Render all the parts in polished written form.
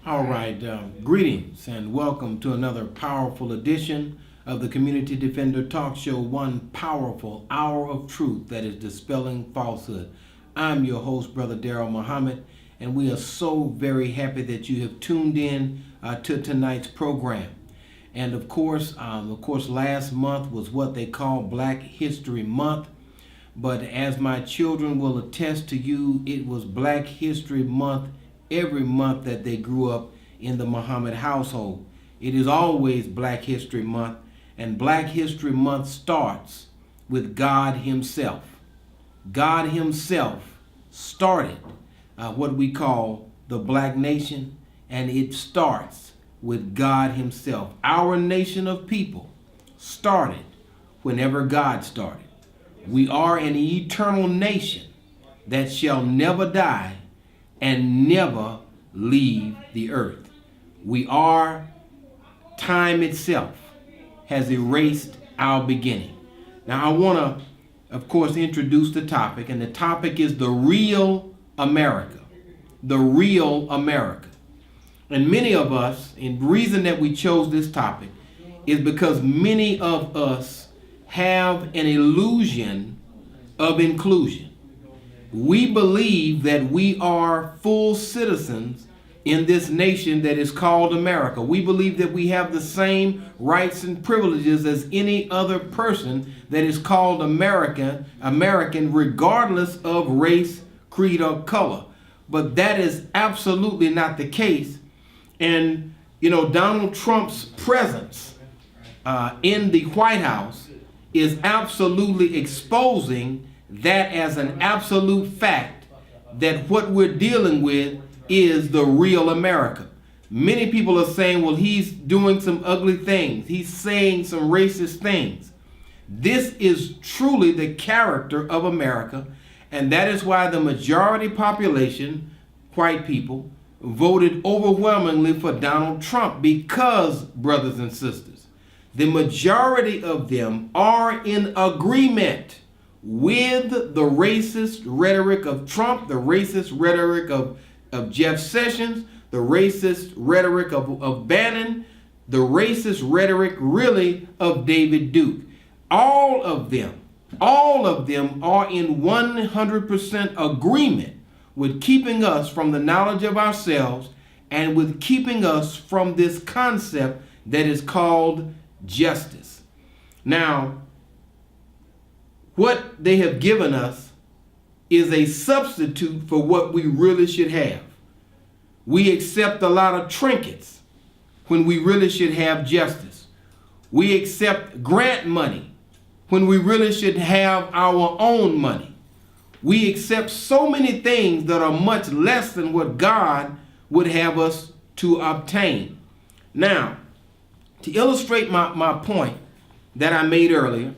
All right, greetings and welcome to another powerful edition of the Community Defender Talk Show, one powerful hour of truth that is dispelling falsehood. I'm your host, Brother Darrell Muhammad, and we are so very happy that you have tuned in to tonight's program. And of course, last month was what they call Black History Month. But as my children will attest to you, it was Black History Month every month that they grew up in the Muhammad household. It is always Black History Month, and Black History Month starts with God Himself. God Himself started what we call the Black nation, and it starts with God Himself. Our nation of people started whenever God started. We are an eternal nation that shall never die and never leave the earth. We are, time itself has erased our beginning. Now I want to, of course, introduce the topic, and the topic is the real America. The real America. And many of us, and the reason that we chose this topic is because many of us have an illusion of inclusion. We believe that we are full citizens in this nation that is called America. We believe that we have the same rights and privileges as any other person that is called American, regardless of race, creed, or color. But that is absolutely not the case. And, Donald Trump's presence in the White House is absolutely exposing that as an absolute fact, that what we're dealing with is the real America. Many people are saying, well, he's doing some ugly things. He's saying some racist things. This is truly the character of America, and that is why the majority population, white people, voted overwhelmingly for Donald Trump, because, brothers and sisters, the majority of them are in agreement with the racist rhetoric of Trump, the racist rhetoric of Jeff Sessions, the racist rhetoric of Bannon, the racist rhetoric really of David Duke. All of them are in 100% agreement with keeping us from the knowledge of ourselves and with keeping us from this concept that is called justice. Now, what they have given us is a substitute for what we really should have. We accept a lot of trinkets when we really should have justice. We accept grant money when we really should have our own money. We accept so many things that are much less than what God would have us to obtain. Now, to illustrate my point that I made earlier,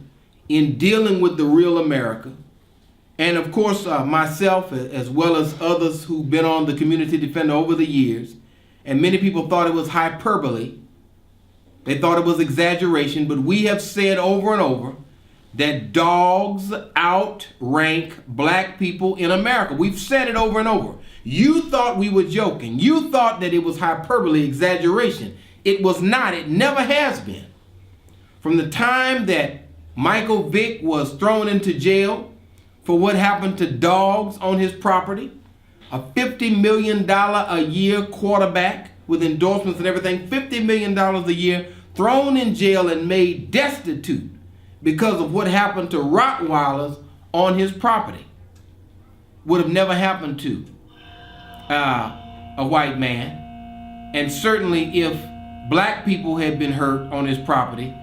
in dealing with the real America, and of course myself as well as others who've been on the Community Defender over the years, and many people thought it was hyperbole, they thought it was exaggeration, but we have said over and over that dogs outrank black people in America. We've said it over and over. You thought we were joking. You thought that it was hyperbole, exaggeration. It was not. It never has been. From the time that Michael Vick was thrown into jail for what happened to dogs on his property, a $50 million a year quarterback with endorsements and everything, $50 million a year, thrown in jail and made destitute because of what happened to Rottweilers on his property. Would have never happened to a white man. And certainly if black people had been hurt on his property,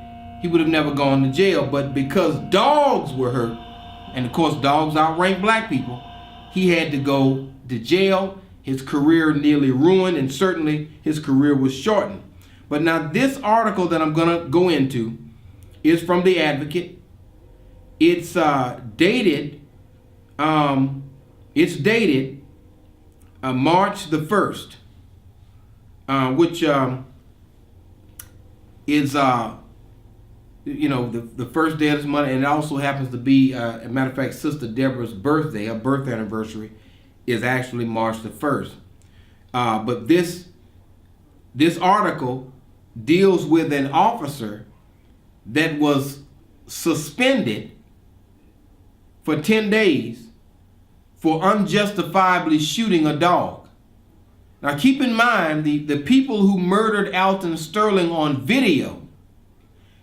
he would have never gone to jail. But because dogs were hurt, and of course dogs outrank black people, he had to go to jail. His career nearly ruined, and certainly his career was shortened. But now this article that I'm going to go into is from The Advocate. It's dated March the 1st, which is the first day of this month, and it also happens to be, as a matter of fact, Sister Deborah's birthday. Her birth anniversary is actually March the 1st. But this this article deals with an officer that was suspended for 10 days for unjustifiably shooting a dog. Now keep in mind, the people who murdered Alton Sterling on video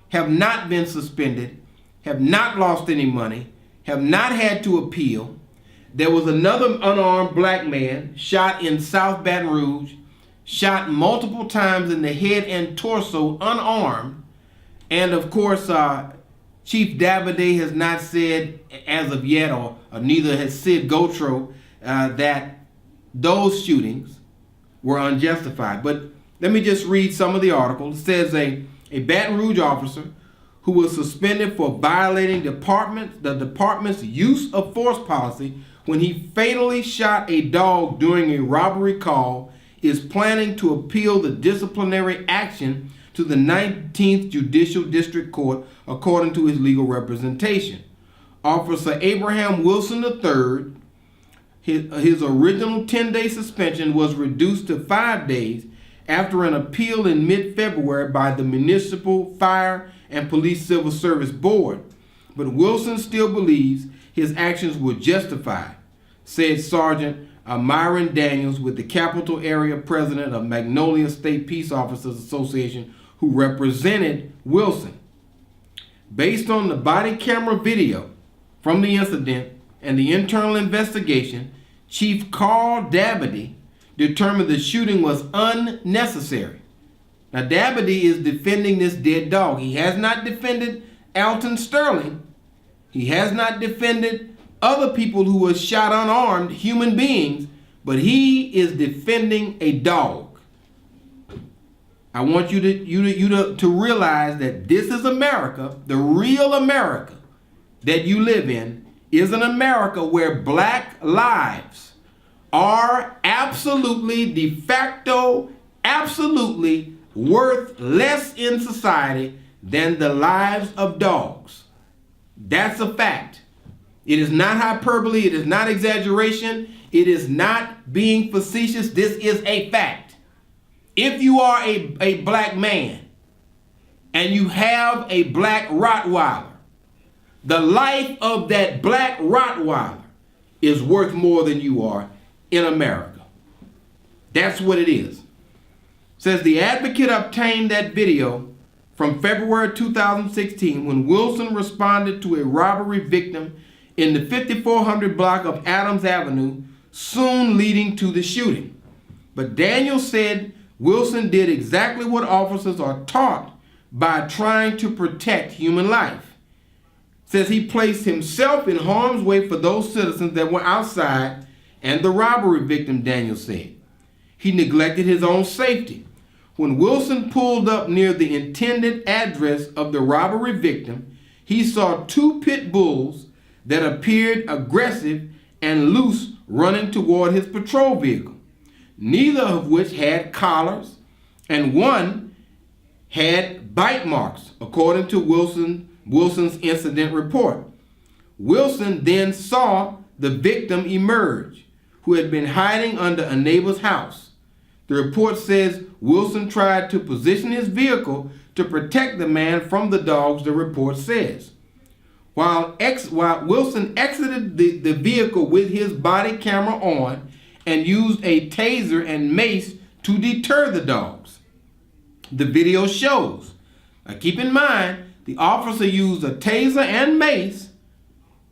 have not been suspended, have not lost any money, have not had to appeal. There was another unarmed black man shot in South Baton Rouge, shot multiple times in the head and torso, unarmed. And of course, Chief Davide has not said as of yet, or neither has Sid Gotro, that those shootings were unjustified. But let me just read some of the article. It says a Baton Rouge officer who was suspended for violating the department's use of force policy when he fatally shot a dog during a robbery call is planning to appeal the disciplinary action to the 19th Judicial District Court, according to his legal representation. Officer Abraham Wilson III, his original 10-day suspension was reduced to 5 days after an appeal in mid-February by the Municipal Fire and Police Civil Service Board. But Wilson still believes his actions were justified, said Sergeant Myron Daniels, with the Capital Area President of Magnolia State Peace Officers Association, who represented Wilson. Based on the body camera video from the incident and the internal investigation, Chief Carl Davide determined the shooting was unnecessary. Now, Davide is defending this dead dog. He has not defended Alton Sterling. He has not defended other people who were shot unarmed, human beings, but he is defending a dog. I want you to realize that this is America. The real America that you live in is an America where black lives are absolutely, de facto, absolutely worth less in society than the lives of dogs. That's a fact. It is not hyperbole. It is not exaggeration. It is not being facetious. This is a fact. If you are a black man and you have a black Rottweiler, the life of that black Rottweiler is worth more than you are in America. That's what it is. Says the Advocate obtained that video from February 2016 when Wilson responded to a robbery victim in the 5400 block of Adams Avenue, soon leading to the shooting. But Daniel said Wilson did exactly what officers are taught by trying to protect human life. Says he placed himself in harm's way for those citizens that were outside and the robbery victim, Daniel said. He neglected his own safety. When Wilson pulled up near the intended address of the robbery victim, he saw two pit bulls that appeared aggressive and loose running toward his patrol vehicle, neither of which had collars, and one had bite marks, according to Wilson's incident report. Wilson then saw the victim emerge, who had been hiding under a neighbor's house. The report says Wilson tried to position his vehicle to protect the man from the dogs, the report says. While Wilson exited the vehicle with his body camera on and used a taser and mace to deter the dogs. The video shows. Now keep in mind, the officer used a taser and mace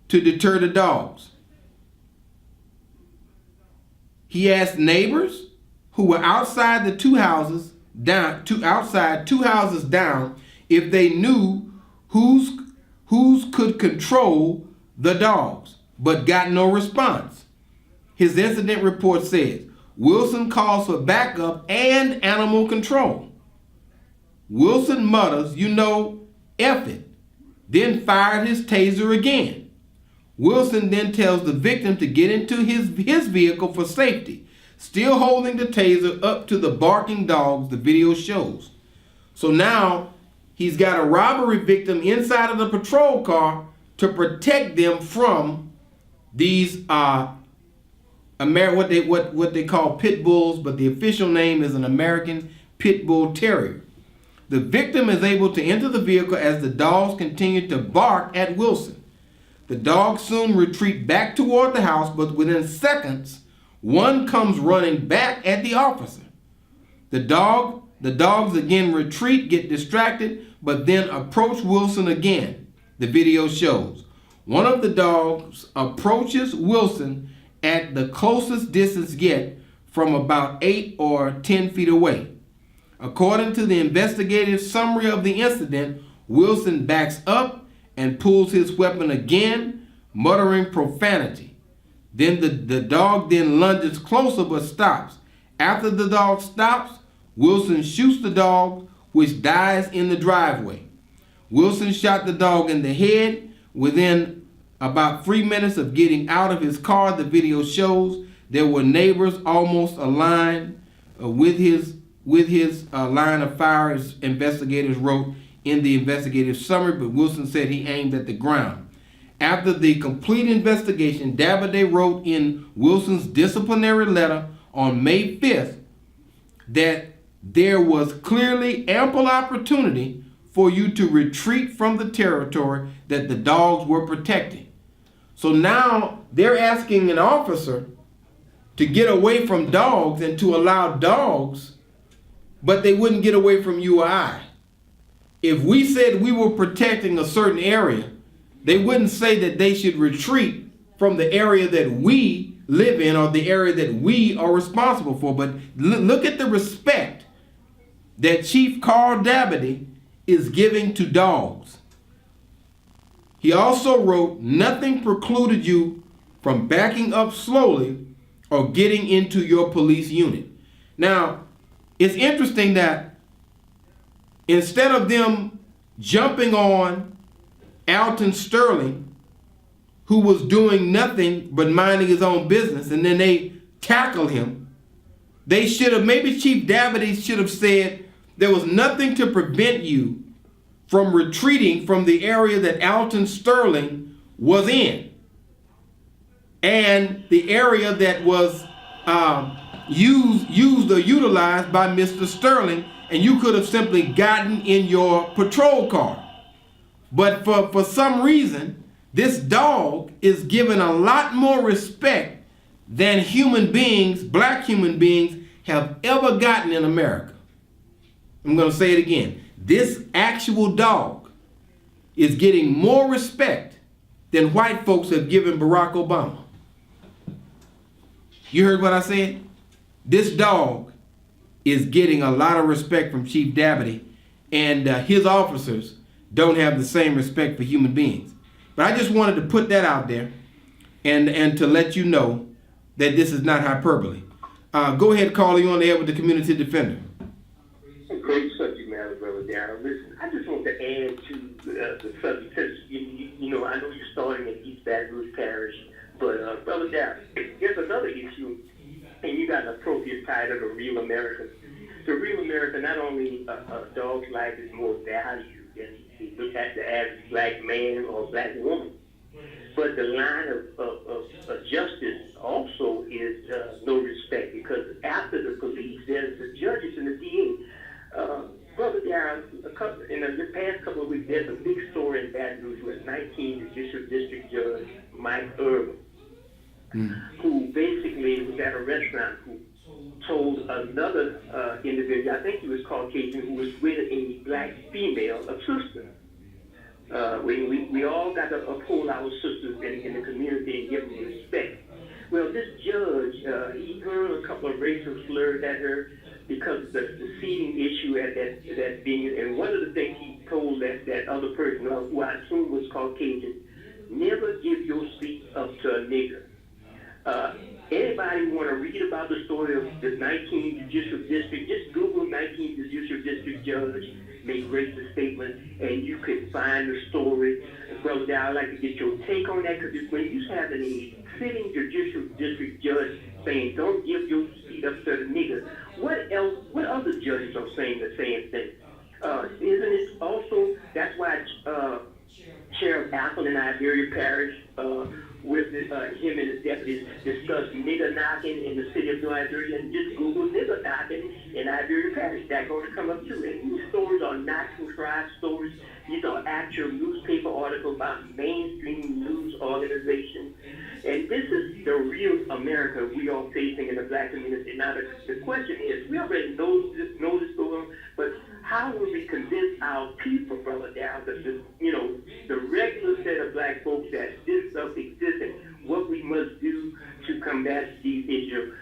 to deter the dogs. He asked neighbors who were outside the two houses down, if they knew whose could control the dogs, but got no response. His incident report says Wilson calls for backup and animal control. Wilson mutters, F it, then fired his taser again. Wilson then tells the victim to get into his vehicle for safety, still holding the taser up to the barking dogs, the video shows. So now he's got a robbery victim inside of the patrol car to protect them from these what they call pit bulls, but the official name is an American pit bull terrier. The victim is able to enter the vehicle as the dogs continue to bark at Wilson. The dogs soon retreat back toward the house, but within seconds, one comes running back at the officer. The dogs again retreat, get distracted, but then approach Wilson again. The video shows one of the dogs approaches Wilson at the closest distance yet, from about 8 or 10 feet away. According to the investigative summary of the incident, Wilson backs up and pulls his weapon again, muttering profanity. Then the dog then lunges closer but stops. After the dog stops, Wilson shoots the dog, which dies in the driveway. Wilson shot the dog in the head within about 3 minutes of getting out of his car. The video shows there were neighbors almost aligned with his line of fire, as investigators wrote in the investigative summary, but Wilson said he aimed at the ground. After the complete investigation, Davide wrote in Wilson's disciplinary letter on May 5th that there was clearly ample opportunity for you to retreat from the territory that the dogs were protecting. So now they're asking an officer to get away from dogs and to allow dogs, but they wouldn't get away from you or I. If we said we were protecting a certain area, they wouldn't say that they should retreat from the area that we live in or the area that we are responsible for. But look at the respect that Chief Carl Davide is giving to dogs. He also wrote, nothing precluded you from backing up slowly or getting into your police unit. Now, it's interesting that instead of them jumping on Alton Sterling, who was doing nothing but minding his own business, and then they tackle him, they should have, maybe Chief Davide should have said, there was nothing to prevent you from retreating from the area that Alton Sterling was in, and the area that was used or utilized by Mr. Sterling, and you could have simply gotten in your patrol car. But for some reason, this dog is given a lot more respect than human beings, black human beings, have ever gotten in America. I'm going to say it again. This actual dog is getting more respect than white folks have given Barack Obama. You heard what I said? This dog is getting a lot of respect from Chief Davide, and his officers don't have the same respect for human beings. But I just wanted to put that out there and to let you know that this is not hyperbole. Go ahead, Carl, you on the air with the community defender. Great subject matter, Brother Darrell. Listen, I just want to add to the subject, because, you know, I know you're starting in East Baton Rouge Parish, but Brother Darrell, there's another issue, and you got an appropriate title, The Real American. The Real American, not only a dog's life is more valued than you look at the average black man or black woman, but the line of justice also is no respect, because after the police, there's the judges and the DA. Brother Darrell, in the past couple of weeks, there's a big story in Baton Rouge with 19 Judicial District Judge Mike Irvin, who basically was at a restaurant, who told another individual, I think he was Caucasian, who was with a black female, a sister. We all got to uphold our sisters in the community and give them respect. Well, this judge, he heard a couple of racial slurs at her because of the seating issue at that being, and one of the things he told that other person, who I assume was Caucasian, never give your seat up to a nigger. Anybody want to read about the story of the 19th Judicial District, just Google 19th Judicial District Judge make racist statements, and you can find the story. Brother, I'd like to get your take on that, because when you have a sitting Judicial District Judge saying, don't give your seat up to the nigger, what other judges are saying the same thing? Isn't it also, that's why Sheriff Apple in Iberia Parish, with him and his deputy, discuss nigger knocking in the city of Nigeria, and just Google nigger knocking in Iberia Parish. That's going to come up too. And these stories are not contrived stories. These are actual newspaper articles by mainstream news organizations. And this is the real America we are facing in the black community. Now, the question is, we already know this going, but how will we convince our people, Brother Dow, that the regular set of black folks that this stuff exists and what we must do to combat these issues?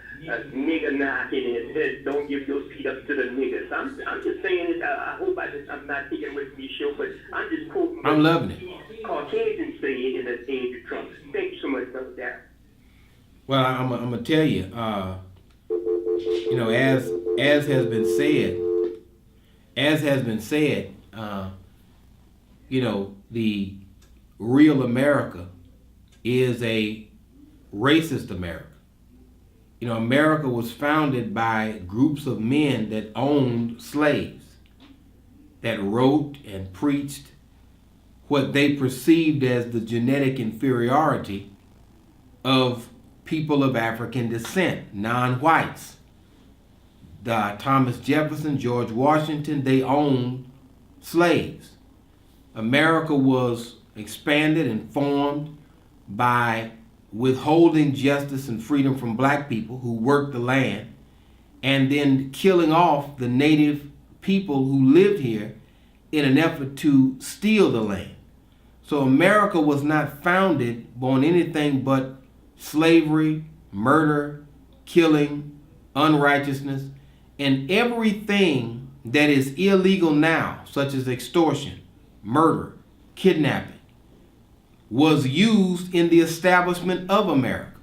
Nigger knocking and don't give your feet up to the niggers. I'm just saying it. I hope I'm not taking away from your show, but I'm just quoting. I'm loving it. Caucasians say in the age of Trump. Thank you so much, Brother Dow. Well, I'm gonna tell you, as has been said, the real America is a racist America. America was founded by groups of men that owned slaves, that wrote and preached what they perceived as the genetic inferiority of people of African descent, non-whites. Thomas Jefferson, George Washington, they owned slaves. America was expanded and formed by withholding justice and freedom from black people who worked the land, and then killing off the native people who lived here in an effort to steal the land. So America was not founded on anything but slavery, murder, killing, unrighteousness, and everything that is illegal now, such as extortion, murder, kidnapping, was used in the establishment of America.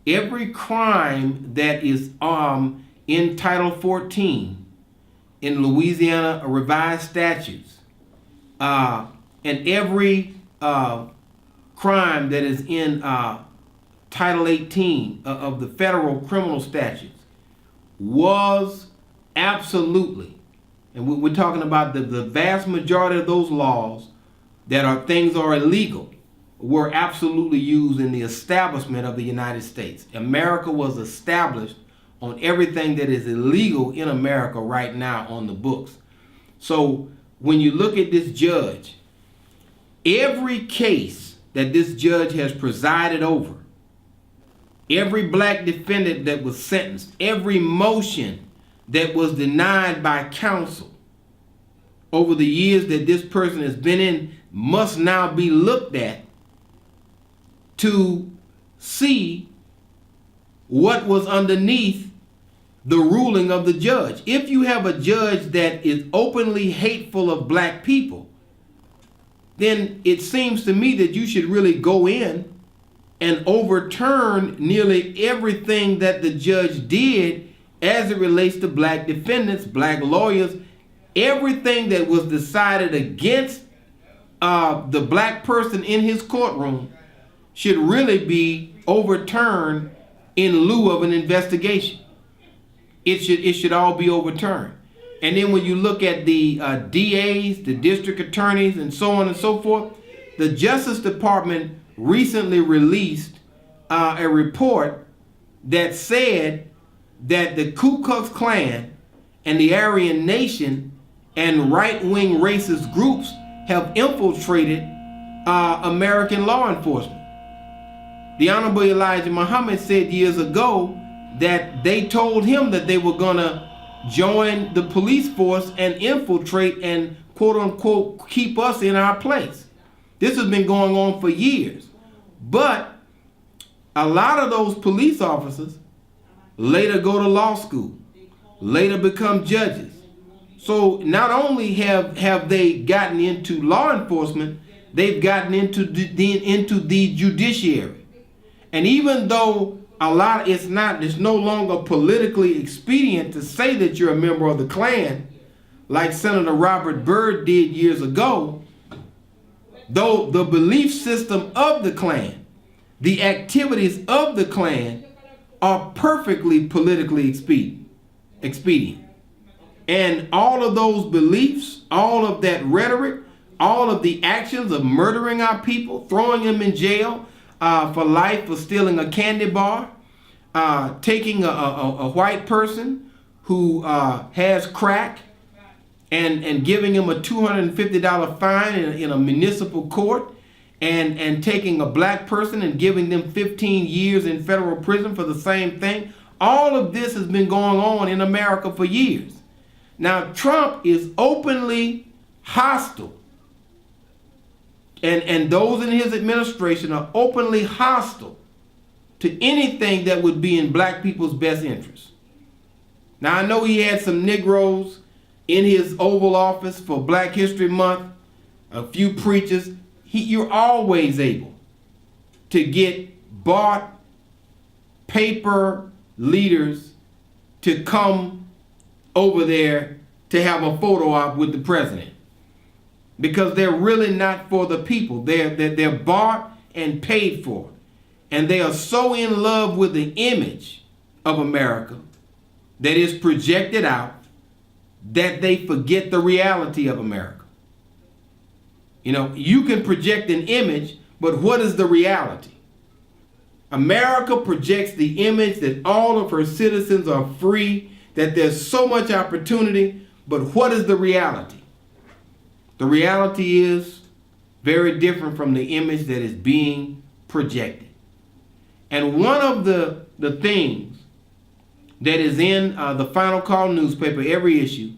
Every crime that is in Title 14 in Louisiana revised statutes, and every crime that is in Title 18 of the federal criminal statutes was absolutely, and we're talking about the vast majority of those laws that are things are illegal, were absolutely used in the establishment of the United States. America was established on everything that is illegal in America right now on the books. So when you look at this judge, every case that this judge has presided over, every black defendant that was sentenced, every motion that was denied by counsel over the years that this person has been in must now be looked at to see what was underneath the ruling of the judge. If you have a judge that is openly hateful of black people, then it seems to me that you should really go in and overturn nearly everything that the judge did as it relates to black defendants, black lawyers, everything that was decided against the black person in his courtroom should really be overturned in lieu of an investigation. It should all be overturned. And then when you look at the DAs, the district attorneys, and so on and so forth, the Justice Department recently released a report that said that the Ku Klux Klan and the Aryan Nation and right-wing racist groups have infiltrated American law enforcement. The Honorable Elijah Muhammad said years ago that they told him that they were going to join the police force and infiltrate and quote-unquote keep us in our place. This has been going on for years. But a lot of those police officers later go to law school, later become judges. So not only have they gotten into law enforcement, they've gotten into the judiciary. And even though it's no longer politically expedient to say that you're a member of the Klan, like Senator Robert Byrd did years ago, though the belief system of the Klan, the activities of the Klan are perfectly politically expedient. And all of those beliefs, all of that rhetoric, all of the actions of murdering our people, throwing them in jail, for life for stealing a candy bar, taking a white person who has crack and giving him a $250 fine in a municipal court, and taking a black person and giving them 15 years in federal prison for the same thing. All of this has been going on in America for years. Now, Trump is openly hostile, and those in his administration are openly hostile to anything that would be in black people's best interest. Now, I know he had some Negroes in his Oval Office for Black History Month, a few preachers. You're always able to get bought paper leaders to come over there to have a photo op with the president, because they're really not for the people. They're bought and paid for, and they are so in love with the image of America that is projected out that they forget the reality of America. You know, you can project an image, but what is the reality? America projects the image that all of her citizens are free, that there's so much opportunity, but what is the reality? The reality is very different from the image that is being projected. And one of the things that is in the Final Call newspaper, every issue,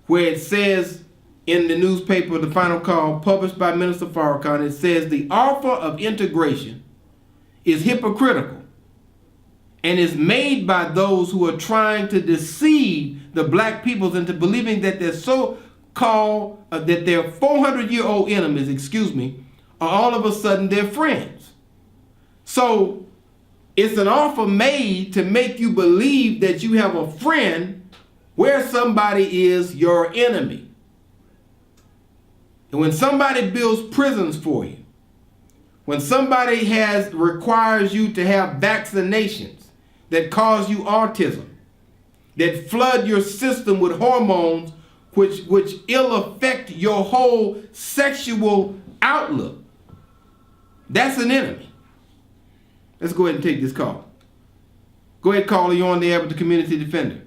where it says in the newspaper, the Final Call, published by Minister Farrakhan, it says the offer of integration is hypocritical and is made by those who are trying to deceive the black peoples into believing that their so-called, that their 400-year-old enemies, are all of a sudden their friends. So it's an offer made to make you believe that you have a friend where somebody is your enemy. And when somebody builds prisons for you, when somebody requires you to have vaccinations that cause you autism, that flood your system with hormones which ill affect your whole sexual outlook, that's an enemy. Let's go ahead and take this call. Go ahead, caller. You're on the air with the Community Defender.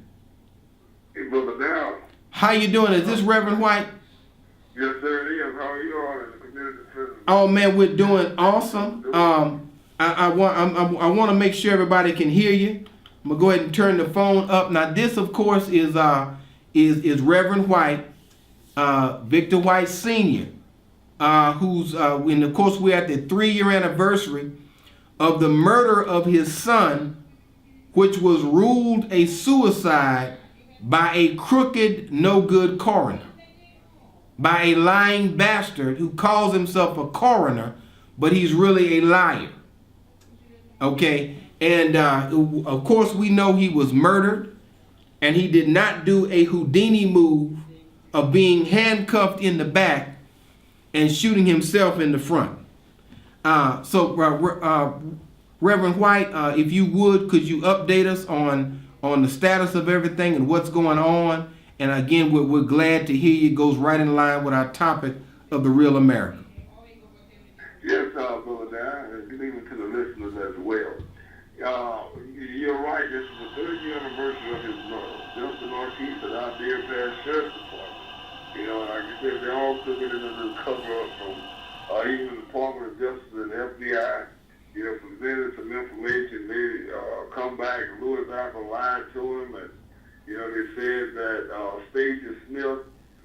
Hey, Brother Dow. How you doing? Is this Reverend White? Yes, sir, it is. How are you all in the Community Defender? Oh man, we're doing awesome. I want to make sure everybody can hear you. I'm gonna go ahead and turn the phone up. Now, this, of course, is Reverend White, Victor White Sr., who's and of course we're at the 3-year anniversary of the murder of his son, which was ruled a suicide by a crooked, no good coroner, by a lying bastard who calls himself a coroner, but he's really a liar. Okay, and of course we know he was murdered, and he did not do a Houdini move of being handcuffed in the back and shooting himself in the front. Reverend White, if you would, could you update us on the status of everything and what's going on? And again, we're glad to hear you. It goes right in line with our topic of the real America. Yes, Brother Dan, and good evening to the listeners as well. You're right. This is the 3rd-year anniversary of his murder. Justin Ortiz and our dear past sheriff's department. You know, like you said, they all took it in a little cover-up from even the Department of Justice and the FBI. You know, presented some information. They come back, Louis Apple lied to him, and you know, they said that Stacia Smith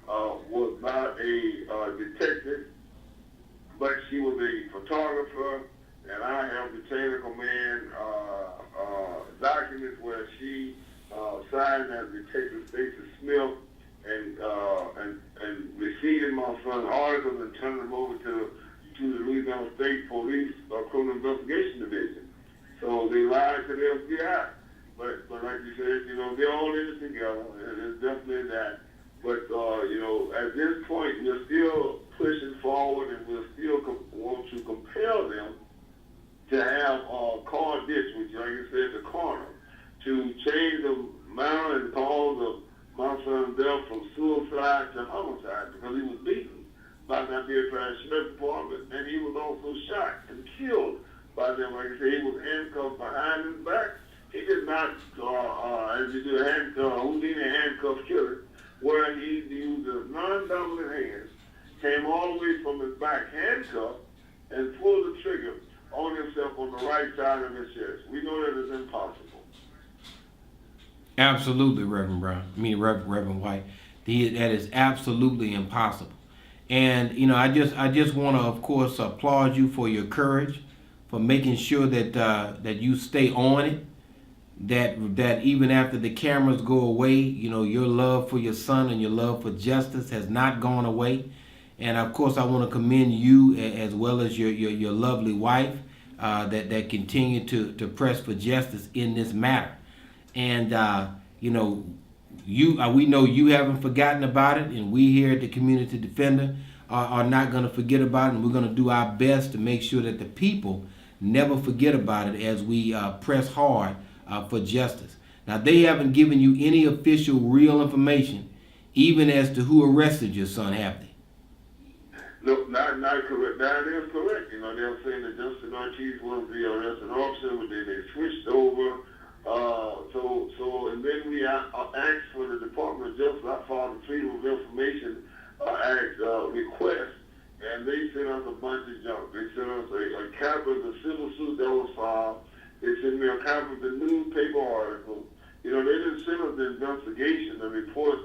was not a detective, but she was a photographer, and I have the chain of command documents where she signed as Detective Stacia Smith and receiving my son's articles and turning them over to the Louisiana State Police Criminal Investigation Division. So they lied to the FBI. But like you said, you know, they're all in it together, and it's definitely that. But, you know, at this point, we're still pushing forward, and we're still want to compel them to have card ditch, which, like you said, the coroner, to change the manner and cause of my son's death from suicide to homicide, because he was beaten. by the Amerikkka Sheriff Department, and he was also shot and killed by them. Like I say, he was handcuffed behind his back. He did not, as you do a Houdini handcuff killing, where he used a non-dominant hand, came all the way from his back handcuffed, and pulled the trigger on himself on the right side of his chest. We know that is impossible. Absolutely, Reverend White. That is absolutely impossible. And I just want to, of course, applaud you for your courage, for making sure that you stay on it. That even after the cameras go away, your love for your son and your love for justice has not gone away. And of course, I want to commend you as well as your lovely wife that continue to press for justice in this matter. And we know you haven't forgotten about it, and we here at the Community Defender are not going to forget about it, and we're going to do our best to make sure that the people never forget about it as we press hard for justice. Now, they haven't given you any official real information, even as to who arrested your son, have they? No, not correct. That is correct. They were saying that Justin Ortiz was the arresting officer, but then they switched over. And then we asked for the Department of Justice. I filed a Freedom of Information Act request, and they sent us a bunch of junk. They sent us a copy of the civil suit that was filed. They sent me a copy of the newspaper article. They didn't send us the investigation, the report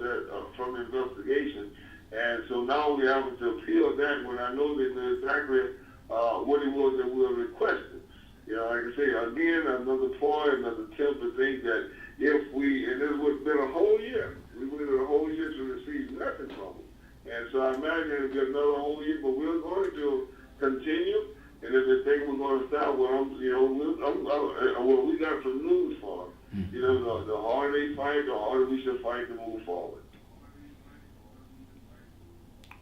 from the investigation. And so now we have to appeal that when I know that exactly what it was that we were requesting. Like I say, again, another point, another attempt to think that and this would have been a whole year. We waited a whole year to receive nothing from them. And so I imagine it'll be another whole year, but we're going to continue. And if they think we're going to stop, we got some news for them. The harder they fight, the harder we should fight to move forward.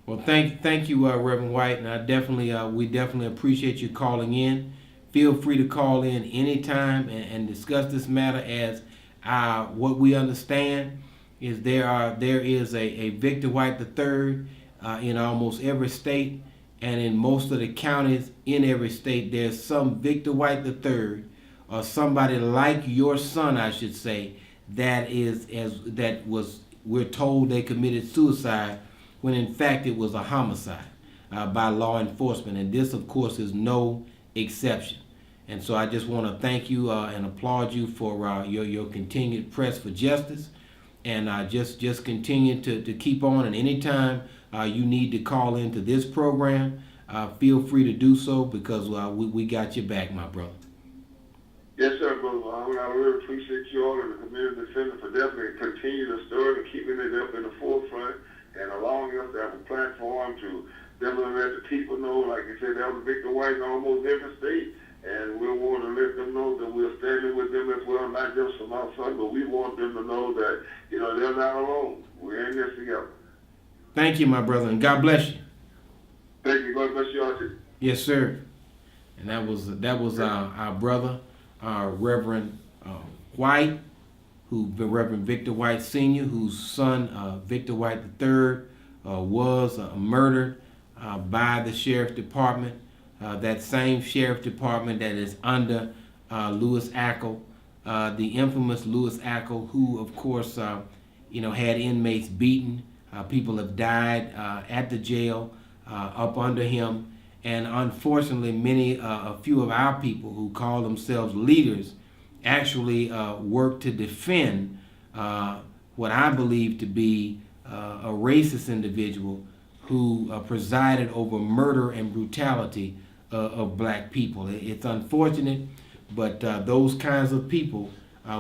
Well, thank you, Reverend White, and we definitely appreciate you calling in. Feel free to call in anytime and discuss this matter. As what we understand is there is a Victor White III in almost every state, and in most of the counties in every state there's some Victor White III or somebody like your son, I should say, we're told they committed suicide when in fact it was a homicide by law enforcement, and this of course is no exception. And so I just want to thank you and applaud you for your continued press for justice, and just continue to keep on. And anytime you need to call into this program, feel free to do so, because we got your back, my brother. Yes, sir, brother. I really appreciate you all and the Community Defender for definitely continuing the story and keeping it up in the forefront and allowing us to have a platform to definitely let the people know, like you said, that was Victor White in almost every state. And we want to let them know that we're standing with them as well, not just from our son, but we want them to know that, they're not alone. We're in this together. Thank you, my brother, and God bless you. Thank you. God bless you all too. Yes, sir. And that was our brother, Reverend White, Reverend Victor White Sr., whose son, Victor White III, was murdered by the Sheriff's Department. That same Sheriff Department that is under Louis Ackle, the infamous Louis Ackle, who of course had inmates beaten. People have died at the jail up under him, and unfortunately a few of our people who call themselves leaders actually work to defend what I believe to be a racist individual who presided over murder and brutality of black people. It's unfortunate, but those kinds of people,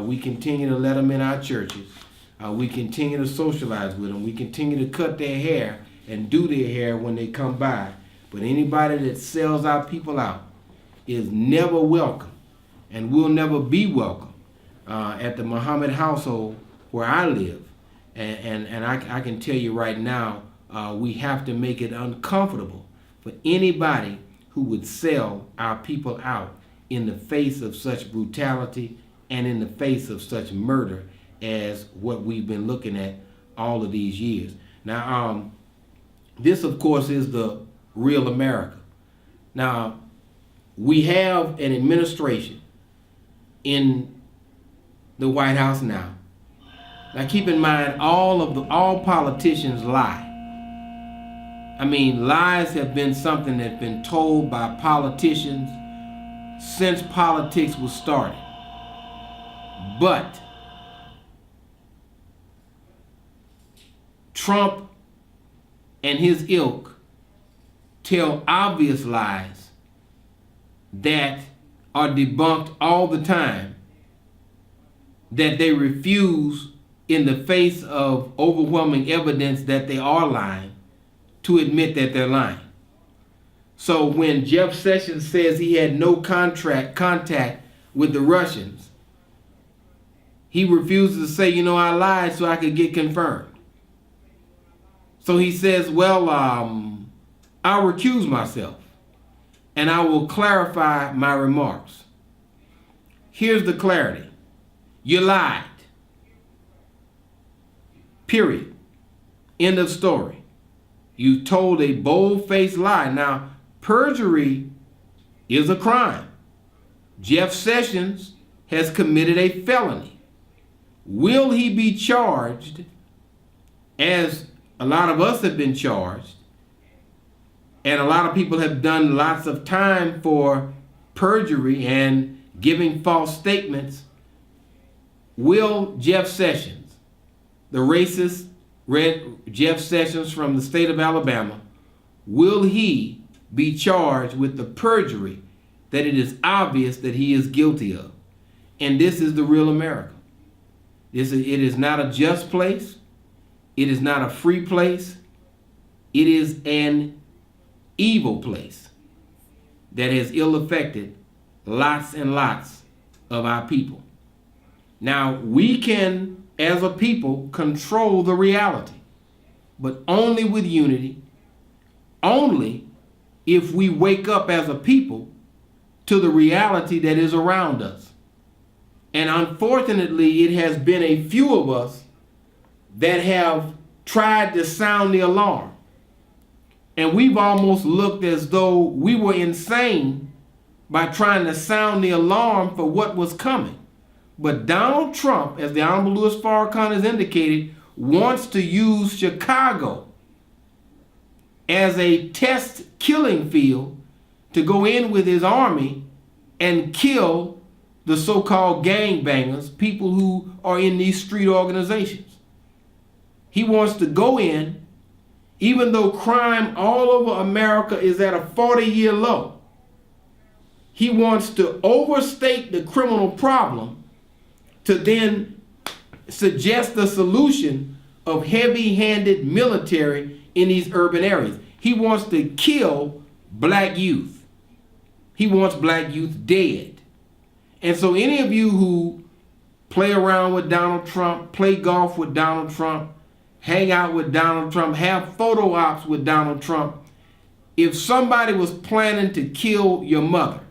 we continue to let them in our churches. We continue to socialize with them. We continue to cut their hair and do their hair when they come by. But anybody that sells our people out is never welcome and will never be welcome at the Muhammad household where I live. And I can tell you right now, we have to make it uncomfortable for anybody who would sell our people out in the face of such brutality and in the face of such murder as what we've been looking at all of these years. Now, This, of course, is the real America. Now, we have an administration in the White House now. Now, keep in mind, all politicians lie. I mean, lies have been something that's been told by politicians since politics was started. But Trump and his ilk tell obvious lies that are debunked all the time, that they refuse, in the face of overwhelming evidence that they are lying, to admit that they're lying. So when Jeff Sessions says he had no contact with the Russians, he refuses to say, I lied so I could get confirmed. So he says, well, I'll recuse myself and I will clarify my remarks. Here's the clarity. You lied. Period. End of story. You told a bold-faced lie. Now, perjury is a crime. Jeff Sessions has committed a felony. Will he be charged, as a lot of us have been charged, and a lot of people have done lots of time for perjury and giving false statements? Will Jeff Sessions, the racist Jeff Sessions from the state of Alabama, will he be charged with the perjury that it is obvious that he is guilty of? And this is the real America. It is not a just place. It is not a free place. It is an evil place that has ill affected lots and lots of our people. Now, we can, as a people, control the reality, but only with unity, only if we wake up as a people to the reality that is around us. And unfortunately, it has been a few of us that have tried to sound the alarm. And we've almost looked as though we were insane by trying to sound the alarm for what was coming. But Donald Trump, as the Honorable Louis Farrakhan has indicated, wants to use Chicago as a test killing field to go in with his army and kill the so-called gangbangers, people who are in these street organizations. He wants to go in, even though crime all over America is at a 40-year low. He wants to overstate the criminal problem to then suggest the solution of heavy-handed military in these urban areas. He wants to kill black youth. He wants black youth dead. And so any of you who play around with Donald Trump, play golf with Donald Trump, hang out with Donald Trump, have photo ops with Donald Trump, if somebody was planning to kill your mother,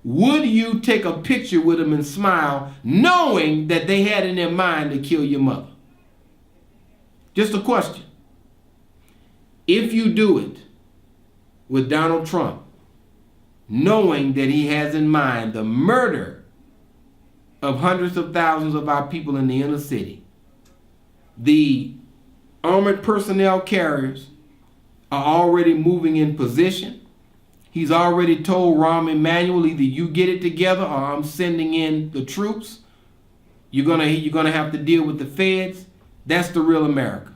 would you take a picture with them and smile, knowing that they had in their mind to kill your mother? Just a question. If you do it with Donald Trump, knowing that he has in mind the murder of hundreds of thousands of our people in the inner city, the armored personnel carriers are already moving in position. He's already told Rahm Emanuel, either you get it together or I'm sending in the troops. You're gonna have to deal with the feds. That's the real America.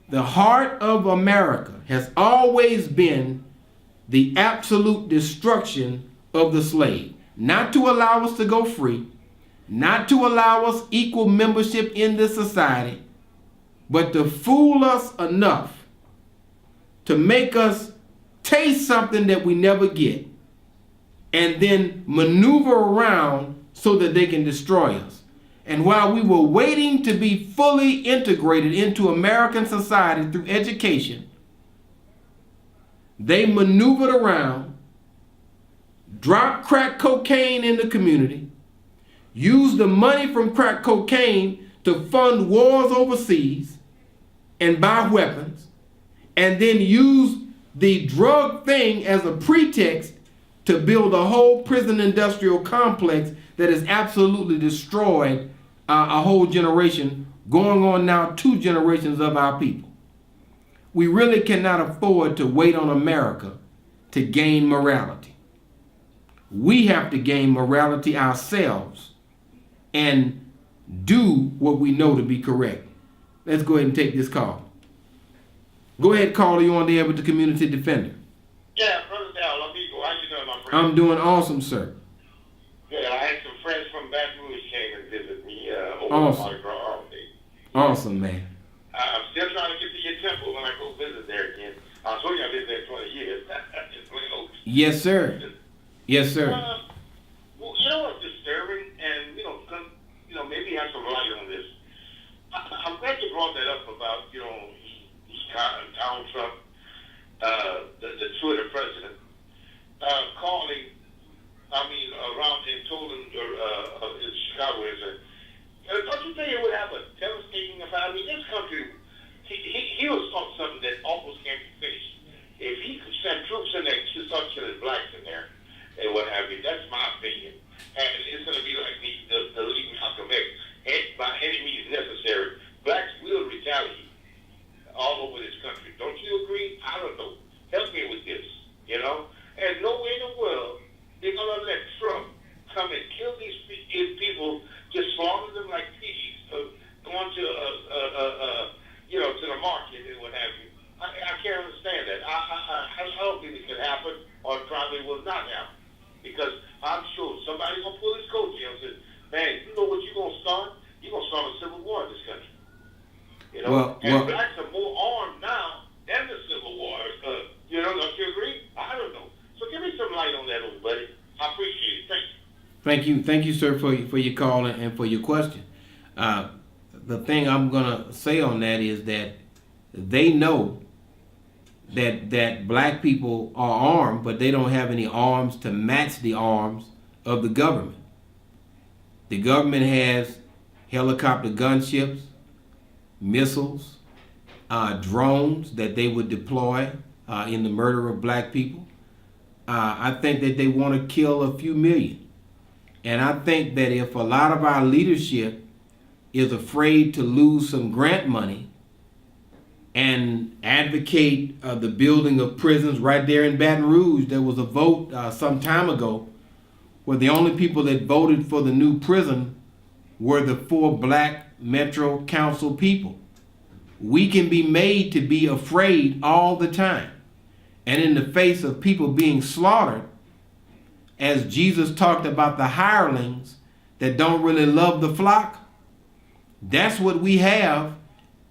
The heart of America has always been the absolute destruction of the slave. Not to allow us to go free, not to allow us equal membership in this society, but to fool us enough to make us taste something that we never get, and then maneuver around so that they can destroy us. And while we were waiting to be fully integrated into American society through education, they maneuvered around, dropped crack cocaine in the community, used the money from crack cocaine to fund wars overseas and buy weapons, and then use the drug thing as a pretext to build a whole prison industrial complex that has absolutely destroyed a whole generation, going on now 2 generations of our people. We really cannot afford to wait on America to gain morality. We have to gain morality ourselves and do what we know to be correct. Let's go ahead and take this call. Go ahead, caller. You on the air with the Community Defender. Yeah, Brother Dal, amigo, how you doing, my friend? I'm doing awesome, sir. Good. I had some friends from Baton Rouge came and visit me over Awesome. Mardi Gras holiday. Awesome, man. I'm still trying to get to your temple when I go visit there again. I told you I've been there 20 years. It's Twin Oaks. Yes, sir. Yes, sir. Well, you know what's disturbing, and maybe have some light on this. I'm glad you brought that up about Donald Trump, the Twitter president, calling. Around and told him in Chicago, don't you think it would have a devastating effect? I mean, this country, he was talking something that almost can't be finished. If he could send troops in there to start killing blacks in there and what have you, that's my opinion. And it's going to be like the lead Malcolm X. And by any means necessary, blacks will retaliate all over this country. Don't you agree? I don't know. Help me with this, And no way in the world they're going to let Trump come and kill these people, just slaughter them like pigs, going to the market and what have you. I can't understand that. I don't think it can happen, or probably will not happen, because I'm sure somebody's going to pull his coattails and say, man, you know what you're going to start? You're going to start a civil war in this country. And blacks are more armed now than the Civil War. Don't you agree? I don't know. So give me some light on that, old buddy. I appreciate it. Thank you. Thank you. Thank you, sir, for your call and for your question. The thing I'm going to say on that is that they know that black people are armed, but they don't have any arms to match the arms of the government. The government has helicopter gunships, missiles, drones that they would deploy in the murder of black people. I think that they want to kill a few million. And I think that if a lot of our leadership is afraid to lose some grant money and advocate the building of prisons right there in Baton Rouge, there was a vote some time ago where the only people that voted for the new prison were the 4 black Metro Council people. We can be made to be afraid all the time. And in the face of people being slaughtered, as Jesus talked about the hirelings that don't really love the flock, that's what we have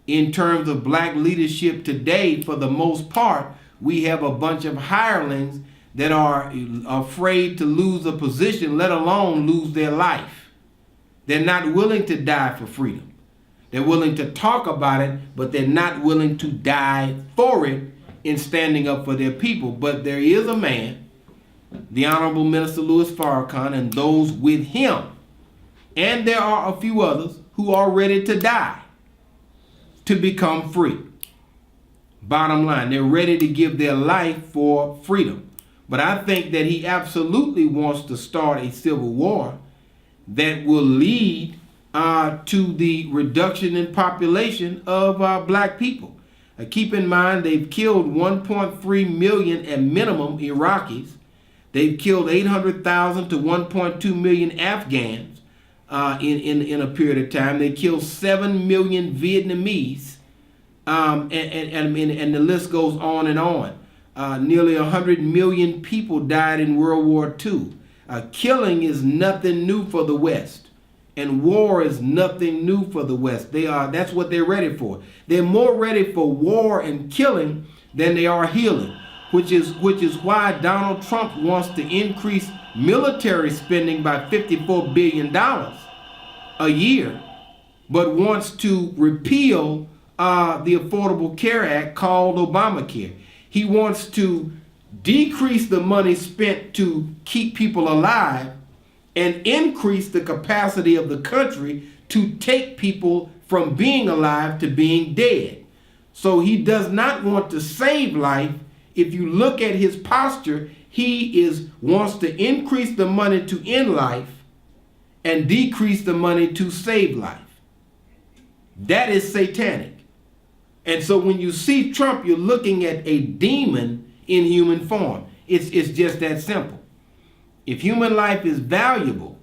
in terms of black leadership today. For the most part, we have a bunch of hirelings that are afraid to lose a position, let alone lose their life. They're not willing to die for freedom. They're willing to talk about it, but they're not willing to die for it in standing up for their people. But there is a man, the Honorable Minister Louis Farrakhan, and those with him, and there are a few others who are ready to die to become free. Bottom line, they're ready to give their life for freedom. But I think that he absolutely wants to start a civil war that will lead to the reduction in population of black people. Keep in mind, they've killed 1.3 million at minimum Iraqis. They've killed 800,000 to 1.2 million Afghans in a period of time. They killed 7 million Vietnamese, and the list goes on and on. Nearly 100 million people died in World War II. Killing is nothing new for the West, and war is nothing new for the West. That's what they're ready for. They're more ready for war and killing than they are healing, which is why Donald Trump wants to increase military spending by $54 billion a year, but wants to repeal the Affordable Care Act called Obamacare. He wants to decrease the money spent to keep people alive and increase the capacity of the country to take people from being alive to being dead. So he does not want to save life. If you look at his posture, he wants to increase the money to end life and decrease the money to save life. That is satanic. And so when you see Trump, you're looking at a demon in human form. It's just that simple. If human life is valuable,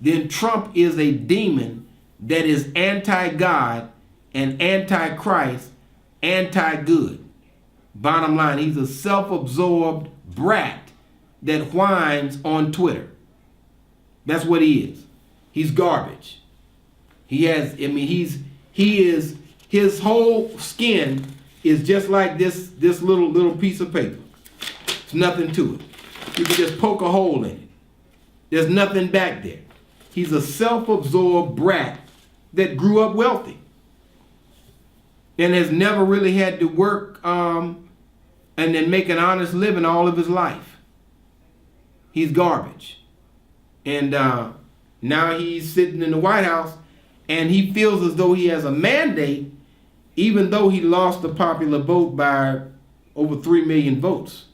then Trump is a demon that is anti-God and anti-Christ, anti-good. Bottom line, he's a self-absorbed brat that whines on Twitter. That's what he is. He's garbage. His whole skin is just like this little piece of paper. There's nothing to it. You can just poke a hole in it. There's nothing back there. He's a self-absorbed brat that grew up wealthy and has never really had to work and then make an honest living all of his life. He's garbage. And now he's sitting in the White House and he feels as though he has a mandate, even though he lost the popular vote by over 3 million votes.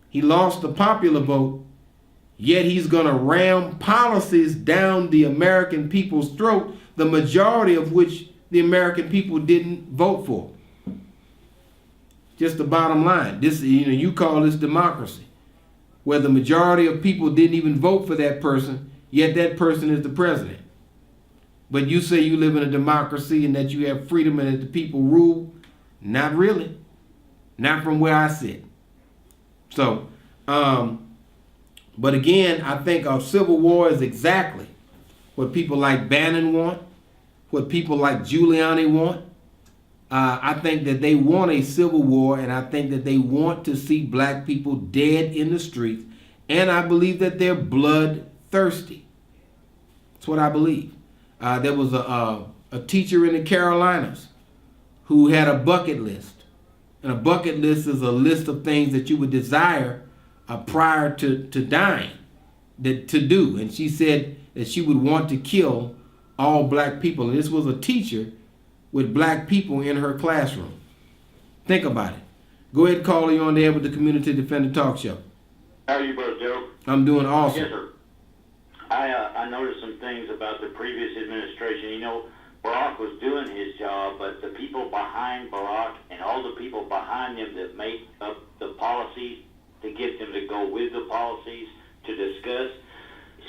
He lost the popular vote, yet he's going to ram policies down the American people's throat, the majority of which the American people didn't vote for. Just the bottom line. This, you call this democracy, where the majority of people didn't even vote for that person, yet that person is the president. But you say you live in a democracy and that you have freedom and that the people rule? Not really. Not from where I sit. So, but again, I think a civil war is exactly what people like Bannon want, what people like Giuliani want. I think that they want a civil war, and I think that they want to see black people dead in the streets, and I believe that they're bloodthirsty. That's what I believe. There was a teacher in the Carolinas who had a bucket list. And a bucket list is a list of things that you would desire prior to dying to do. And she said that she would want to kill all black people. And this was a teacher with black people in her classroom. Think about it. Go ahead and call you on there with the Community Defender Talk Show. How are you, Brother Joe? I'm doing awesome. Yes, sir. I noticed some things about the previous administration. Barack was doing his job, but the people behind Barack and all the people behind him that make up the policies to get them to go with the policies to discuss,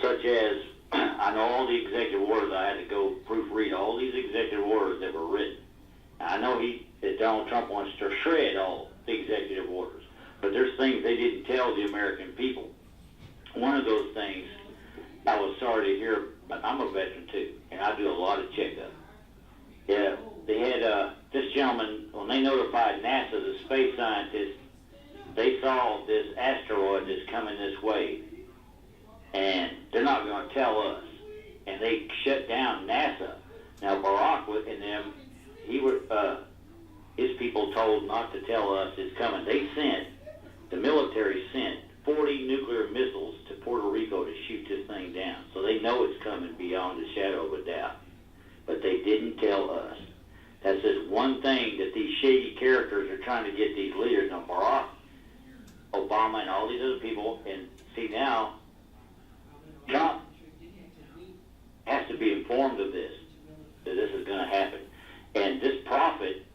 such as, I know all the executive orders, I had to go proofread all these executive orders that were written. I know that Donald Trump wants to shred all the executive orders, but there's things they didn't tell the American people. One of those things, I was sorry to hear, but I'm a veteran too, and I do a lot of checkup. Yeah, they had this gentleman, when they notified NASA, the space scientists, they saw this asteroid that's coming this way, and they're not going to tell us. And they shut down NASA. Now, Barack and them, his people told not to tell us it's coming. The military sent 40 nuclear missiles to Puerto Rico to shoot this thing down. So they know it's coming beyond a shadow of a doubt. But they didn't tell us. That's just one thing that these shady characters are trying to get these leaders. Now, Barack Obama and all these other people, and see now, Trump has to be informed of this, that this is going to happen. And this prophet,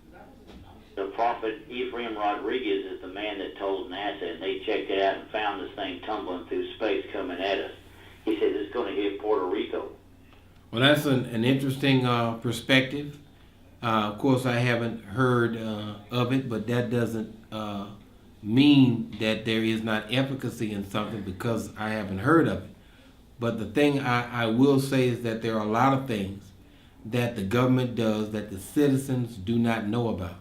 the prophet Ephraim Rodriguez, is the man that told NASA, and they checked it out and found this thing tumbling through space coming at us. He said it's going to hit Puerto Rico. Well, that's an interesting perspective. Of course, I haven't heard of it, but that doesn't mean that there is not efficacy in something because I haven't heard of it. But the thing I will say is that there are a lot of things that the government does that the citizens do not know about.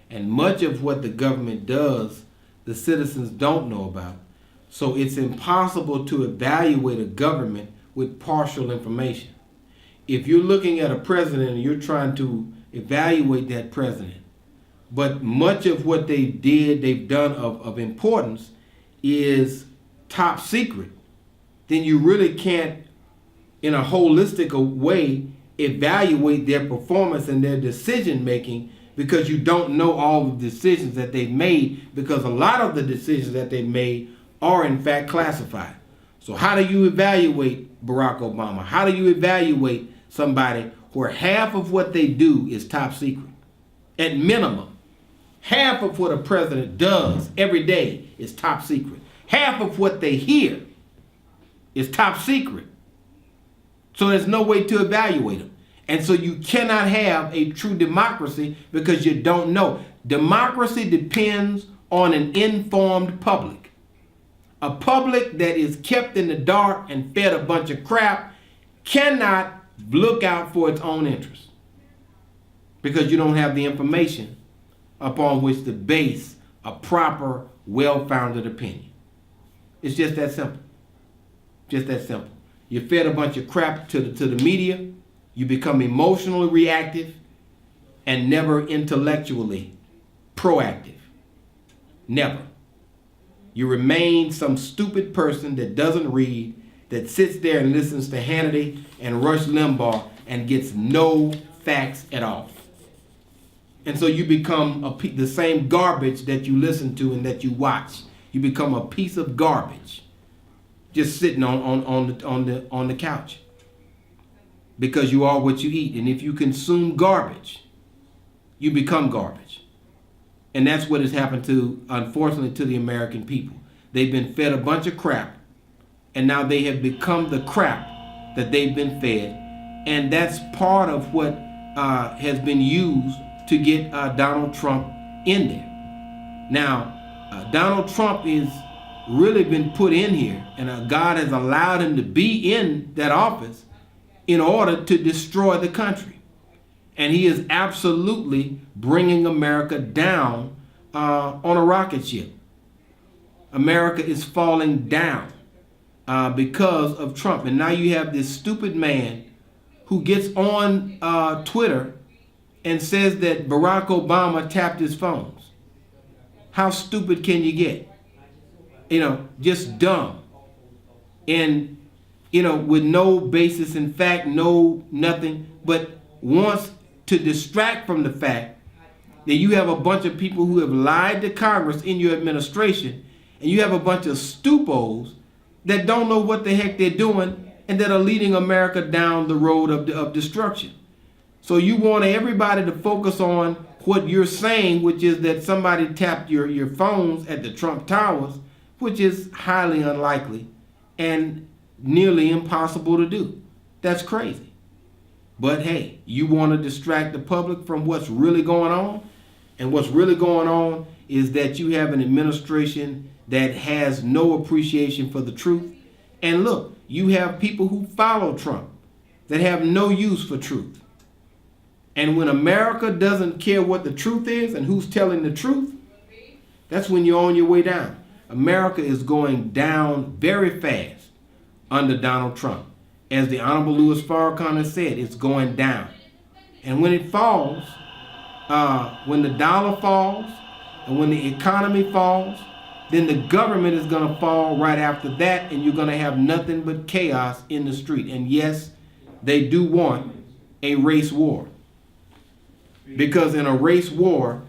And much of what the government does, the citizens don't know about. So it's impossible to evaluate a government with partial information. If you're looking at a president and you're trying to evaluate that president, but much of what they've done of importance is top secret, then you really can't, in a holistic way, evaluate their performance and their decision making because you don't know all the decisions that they've made, because a lot of the decisions that they've made are in fact classified. So how do you evaluate Barack Obama? How do you evaluate somebody where half of what they do is top secret? At minimum, half of what a president does every day is top secret. Half of what they hear is top secret. So there's no way to evaluate them. And so you cannot have a true democracy because you don't know. Democracy depends on an informed public. A public that is kept in the dark and fed a bunch of crap cannot look out for its own interests because you don't have the information upon which to base a proper, well-founded opinion. It's just that simple. Just that simple. You fed a bunch of crap to the media. You become emotionally reactive and never intellectually proactive. Never. You remain some stupid person that doesn't read, that sits there and listens to Hannity and Rush Limbaugh and gets no facts at all. And so you become the same garbage that you listen to and that you watch. You become a piece of garbage just sitting on the couch. Because you are what you eat. And if you consume garbage, you become garbage. And that's what has happened to, unfortunately, to the American people. They've been fed a bunch of crap, and now they have become the crap that they've been fed. And that's part of what has been used to get Donald Trump in there. Now, Donald Trump is really been put in here, and God has allowed him to be in that office in order to destroy the country. And he is absolutely bringing America down on a rocket ship. America is falling down because of Trump. And now you have this stupid man who gets on Twitter and says that Barack Obama tapped his phones. How stupid can you get? Just dumb. And with no basis in fact, no nothing, but wants to distract from the fact that you have a bunch of people who have lied to Congress in your administration, and you have a bunch of stupos that don't know what the heck they're doing and that are leading America down the road of destruction. So you want everybody to focus on what you're saying, which is that somebody tapped your phones at the Trump Towers, which is highly unlikely and nearly impossible to do. That's crazy. But hey, you want to distract the public from what's really going on? And what's really going on is that you have an administration that has no appreciation for the truth. And look, you have people who follow Trump that have no use for truth. And when America doesn't care what the truth is and who's telling the truth, that's when you're on your way down. America is going down very fast under Donald Trump. As the Honorable Louis Farrakhan has said, it's going down. And when it falls, when the dollar falls, and when the economy falls, then the government is going to fall right after that, and you're going to have nothing but chaos in the street. And yes, they do want a race war. Because in a race war,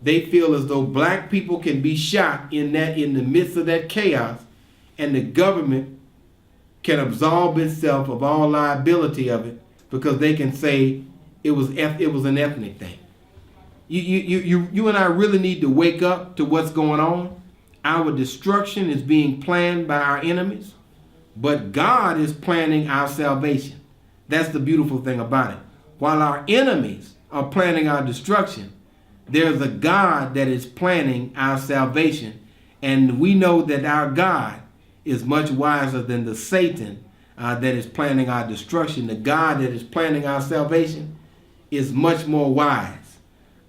they feel as though black people can be shot in the midst of that chaos, and the government can absolve itself of all liability of it because they can say it was an ethnic thing. You and I really need to wake up to what's going on. Our destruction is being planned by our enemies, but God is planning our salvation. That's the beautiful thing about it. While our enemies are planning our destruction, there's a God that is planning our salvation, and we know that our God is much wiser than the Satan that is planning our destruction. The God that is planning our salvation is much more wise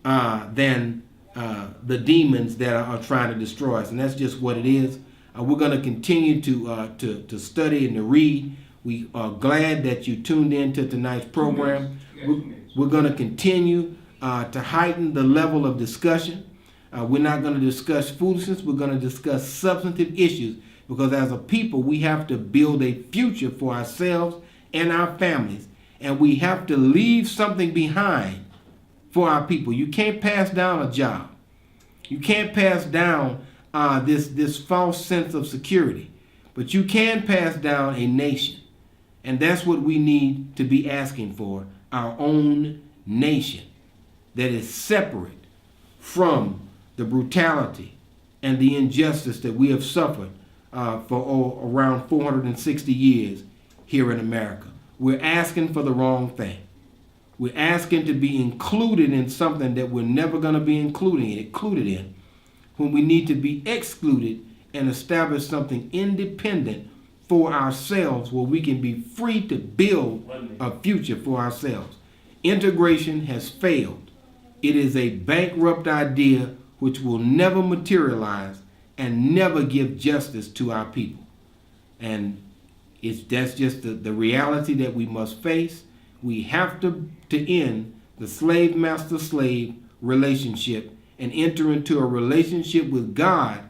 than the demons that are trying to destroy us. And that's just what it is. We're going to continue to study and to read. We are glad that you tuned in to tonight's program. We're going to continue to heighten the level of discussion. We're not going to discuss foolishness. We're going to discuss substantive issues, because as a people, we have to build a future for ourselves and our families. And we have to leave something behind for our people. You can't pass down a job. You can't pass down this false sense of security. But you can pass down a nation. And that's what we need to be asking for, our own nation that is separate from the brutality and the injustice that we have suffered for around 460 years here in America. We're asking for the wrong thing. We're asking to be included in something that we're never going to be included in, when we need to be excluded and establish something independent for ourselves where we can be free to build a future for ourselves. Integration has failed. It is a bankrupt idea which will never materialize and never give justice to our people. And that's just the reality that we must face. We have to end the slave master slave relationship and enter into a relationship with God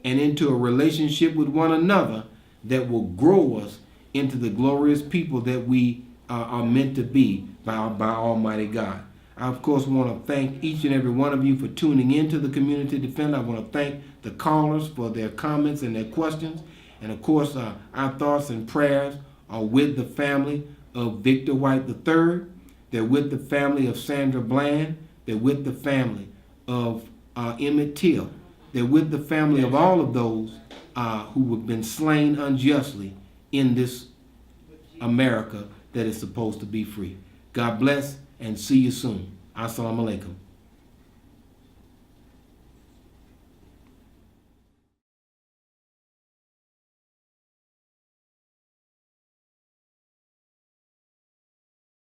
and into a relationship with one another that will grow us into the glorious people that we are meant to be by Almighty God. I, of course, want to thank each and every one of you for tuning into the Community Defender. I want to thank the callers for their comments and their questions. And, of course, our thoughts and prayers are with the family of Victor White III. They're with the family of Sandra Bland. They're with the family of Emmett Till. They're with the family of all of those who have been slain unjustly in this America that is supposed to be free. God bless and see you soon. Assalamu alaikum.